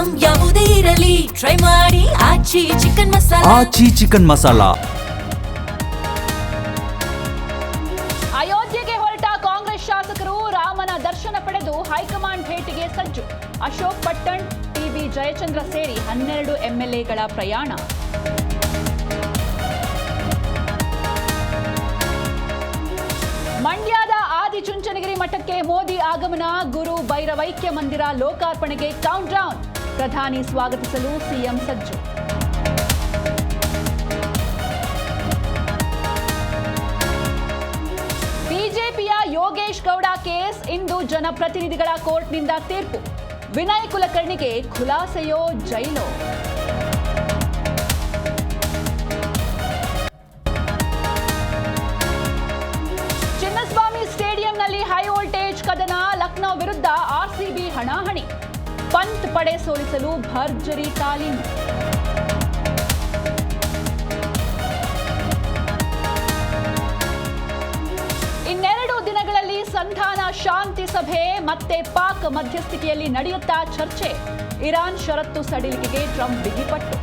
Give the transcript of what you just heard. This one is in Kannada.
ಐಟಂ ಯಾವುದೇ ಇರಲಿ ಟ್ರೈ ಮಾಡಿ ಆಚಿ ಚಿಕನ್ ಮಸಾಲಾ. ಆಚಿ ಚಿಕನ್ ಮಸಾಲಾ. ಅಯೋಧ್ಯೆಗೆ ಹೊರಟ ಕಾಂಗ್ರೆಸ್ ಶಾಸಕರು ರಾಮನ ದರ್ಶನ ಪಡೆದು ಹೈಕಮಾಂಡ್ ಭೇಟಿಗೆ ಸಜ್ಜು. ಅಶೋಕ್ ಪಟ್ಟಣ್, ಟಿಬಿ ಜಯಚಂದ್ರ ಸೇರಿ 12 ಎಂಎಲ್ಎಗಳ ಪ್ರಯಾಣ. ಮಂಡ್ಯದ ಆದಿಚುಂಚನಗಿರಿ ಮಠಕ್ಕೆ ಮೋದಿ ಆಗಮನ. ಗುರು ಭೈರವೈಕ್ಯ ಮಂದಿರ ಲೋಕಾರ್ಪಣೆಗೆ ಕೌಂಟ್ ಡೌನ್. ಪ್ರಧಾನಿ ಸ್ವಾಗತಿಸಲು ಸಿಎಂ ಸಜ್ಜು. ಬಿಜೆಪಿಯ ಯೋಗೇಶ್ ಗೌಡ ಕೇಸ್ ಇಂದು ಜನಪ್ರತಿನಿಧಿಗಳ ಕೋರ್ಟ್ನಿಂದ ತೀರ್ಪು. ವಿನಯ್ ಕುಲಕರ್ಣಿಗೆ ಖುಲಾಸೆಯೋ ಜೈಲೋ? ಚಿನ್ನಸ್ವಾಮಿ ಸ್ಟೇಡಿಯಂನಲ್ಲಿ ಹೈ ವೋಲ್ಟೇಜ್ ಕದನ. ಲಕ್ನೋ ವಿರುದ್ಧ ಆರ್ಸಿಬಿ ಹಣಾಹಣಿ. ಪಂತ್ ಪಡೆ ಸೋಲಿಸಲು ಭರ್ಜರಿ ತಾಲೀಮು. ಇನ್ನೆರಡು ದಿನಗಳಲ್ಲಿ ಸಂಧಾನ ಶಾಂತಿ ಸಭೆ. ಮತ್ತೆ ಪಾಕ್ ಮಧ್ಯಸ್ಥಿಕೆಯಲ್ಲಿ ನಡೆಯುತ್ತಾ ಚರ್ಚೆ. ಇರಾನ್ ಷರತ್ತು ಸಡಿಲಿಕೆಗೆ ಟ್ರಂಪ್ ಬಿಗಿಪಟ್ಟು.